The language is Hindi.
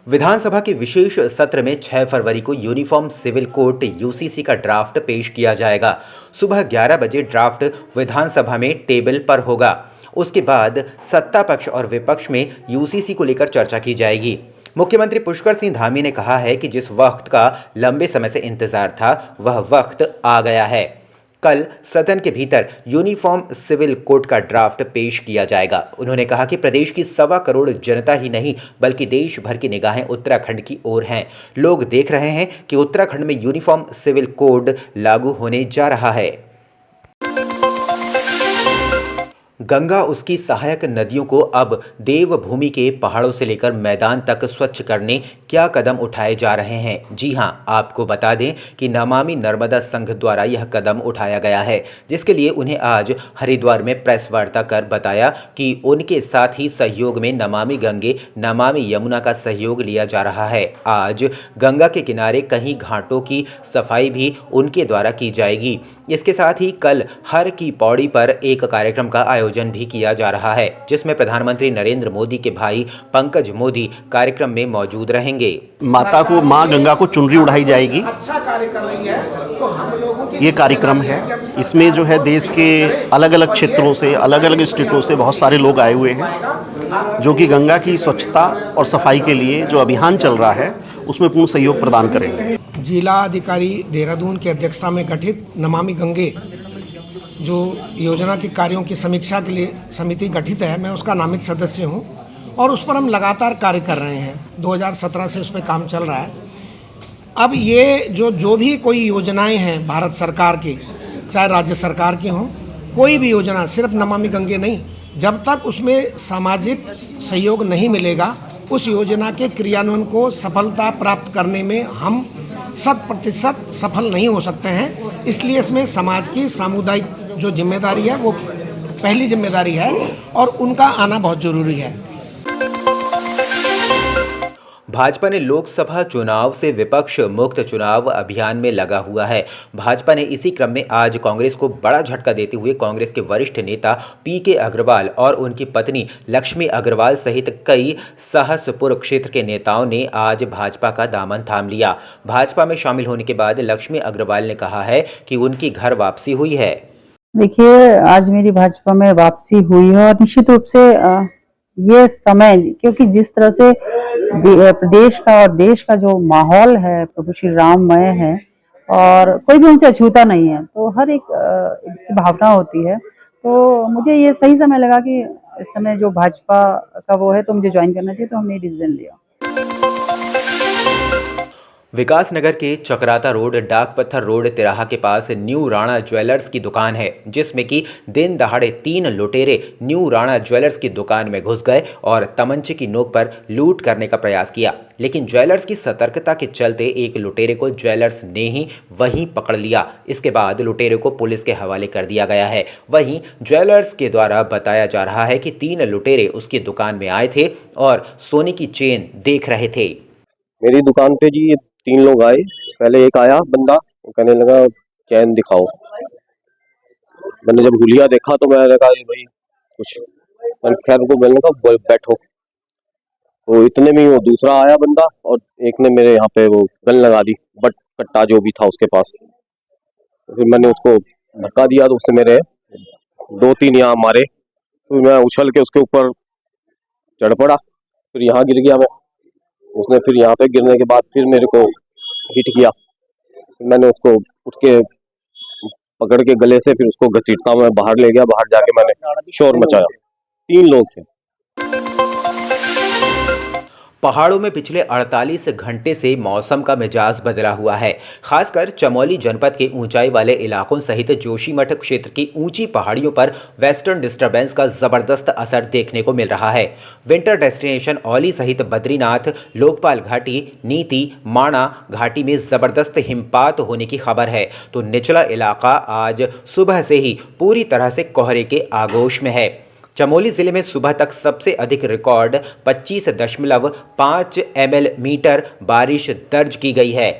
विधानसभा के विशेष सत्र में 6 फरवरी को यूनिफॉर्म सिविल कोड यूसीसी का ड्राफ्ट पेश किया जाएगा। सुबह 11 बजे ड्राफ्ट विधानसभा में टेबल पर होगा। उसके बाद सत्ता पक्ष और विपक्ष में यूसीसी को लेकर चर्चा की जाएगी। मुख्यमंत्री पुष्कर सिंह धामी ने कहा है कि जिस वक्त का लंबे समय से इंतजार था वह वक्त आ गया है। कल सदन के भीतर यूनिफॉर्म सिविल कोड का ड्राफ्ट पेश किया जाएगा। उन्होंने कहा कि प्रदेश की 1.25 करोड़ जनता ही नहीं बल्कि देश भर की निगाहें उत्तराखंड की ओर हैं। लोग देख रहे हैं कि उत्तराखंड में यूनिफॉर्म सिविल कोड लागू होने जा रहा है। गंगा उसकी सहायक नदियों को अब देवभूमि के पहाड़ों से लेकर मैदान तक स्वच्छ करने क्या कदम उठाए जा रहे हैं। जी हां, आपको बता दें कि नमामि नर्मदा संघ द्वारा यह कदम उठाया गया है, जिसके लिए उन्हें आज हरिद्वार में प्रेस वार्ता कर बताया कि उनके साथ ही सहयोग में नमामि गंगे नमामि यमुना का सहयोग लिया जा रहा है। आज गंगा के किनारे कहीं घाटों की सफाई भी उनके द्वारा की जाएगी। इसके साथ ही कल हर की पौड़ी पर एक कार्यक्रम का आयोजन भी किया जा रहा है, जिसमें प्रधानमंत्री नरेंद्र मोदी के भाई पंकज मोदी कार्यक्रम में मौजूद रहेंगे। माता को, माँ गंगा को चुनरी उड़ाई जाएगी। अच्छा कार्य कर रही है तो हम लोगों की ये कार्यक्रम है। इसमें जो है देश के अलग अलग क्षेत्रों से, अलग अलग स्टेटों से बहुत सारे लोग आए हुए हैं, जो कि गंगा की स्वच्छता और सफाई के लिए जो अभियान चल रहा है उसमें पूर्ण सहयोग प्रदान करेंगे। जिला अधिकारी देहरादून की अध्यक्षता में गठित नमामि गंगे जो योजना के कार्यों की समीक्षा के लिए समिति गठित है, मैं उसका नामित सदस्य हूं और उस पर हम लगातार कार्य कर रहे हैं। 2017 से उस पर काम चल रहा है। अब ये जो भी कोई योजनाएं हैं भारत सरकार की, चाहे राज्य सरकार की हों, कोई भी योजना, सिर्फ नमामि गंगे नहीं, जब तक उसमें सामाजिक सहयोग नहीं मिलेगा उस योजना के क्रियान्वयन को सफलता प्राप्त करने में हम 100% सफल नहीं हो सकते हैं। इसलिए इसमें समाज की सामुदायिक जो जिम्मेदारी है वो पहली जिम्मेदारी है और उनका आना बहुत ज़रूरी है। भाजपा ने लोकसभा चुनाव से विपक्ष मुक्त चुनाव अभियान में लगा हुआ है। भाजपा ने इसी क्रम में आज कांग्रेस को बड़ा झटका देते हुए कांग्रेस के वरिष्ठ नेता पीके अग्रवाल और उनकी पत्नी लक्ष्मी अग्रवाल सहित कई सहसपुर क्षेत्र के नेताओं ने आज भाजपा का दामन थाम लिया। भाजपा में शामिल होने के बाद लक्ष्मी अग्रवाल ने कहा है कि उनकी घर वापसी हुई है। देखिए, आज मेरी भाजपा में वापसी हुई है और निश्चित रूप से ये समय, क्योंकि जिस तरह से प्रदेश का और देश का जो माहौल है प्रभु श्री राममय है और कोई भी उनसे अछूता नहीं है, तो हर एक की भावना होती है। तो मुझे ये सही समय लगा कि इस समय जो भाजपा का वो है तो मुझे ज्वाइन करना चाहिए, तो हमने डिसीजन लिया। विकासनगर के चकराता रोड डाक पत्थर रोड तिराहा के पास न्यू राणा ज्वेलर्स की दुकान है, जिसमें कि दिन दहाड़े 3 लुटेरे न्यू राणा ज्वेलर्स की दुकान में घुस गए और तमंचे की नोक पर लूट करने का प्रयास किया। लेकिन ज्वेलर्स की सतर्कता के चलते एक लुटेरे को ज्वेलर्स ने ही वहीं पकड़ लिया। इसके बाद लुटेरे को पुलिस के हवाले कर दिया गया है। वहीं ज्वेलर्स के द्वारा बताया जा रहा है कि 3 लुटेरे उसकी दुकान में आए थे और सोने की चेन देख रहे थे। मेरी दुकान पे जी 3 लोग आए। पहले एक आया बंदा, वो कहने लगा चैन दिखाओ। मैंने जब हुलिया देखा तो मैंने कहा भाई कुछ, खैर उनको मैंने कहा बैठो। तो इतने में वो दूसरा आया बंदा और एक ने मेरे यहाँ पे वो गन लगा दी, बट कट्टा जो भी था उसके पास। तो फिर मैंने उसको धक्का दिया तो उसने मेरे 2-3 यहाँ मारे। तो मैं उछल के उसके ऊपर चढ़ पड़ा, फिर यहाँ गिर गया मैं। उसने फिर यहाँ पे गिरने के बाद फिर मेरे को हिट किया। मैंने उसको उठ के पकड़ के गले से फिर उसको घसीटता मैं बाहर ले गया। बाहर जाके मैंने शोर मचाया। 3 लोग थे। पहाड़ों में पिछले 48 घंटे से मौसम का मिजाज बदला हुआ है। खासकर चमोली जनपद के ऊंचाई वाले इलाकों सहित जोशीमठ क्षेत्र की ऊंची पहाड़ियों पर वेस्टर्न डिस्टर्बेंस का जबरदस्त असर देखने को मिल रहा है। विंटर डेस्टिनेशन औली सहित बद्रीनाथ, लोकपाल घाटी, नीति, माणा घाटी में जबरदस्त हिमपात होने की खबर है, तो निचला इलाका आज सुबह से ही पूरी तरह से कोहरे के आगोश में है। चमोली जिले में सुबह तक सबसे अधिक रिकॉर्ड 25.5 mm बारिश दर्ज की गई है।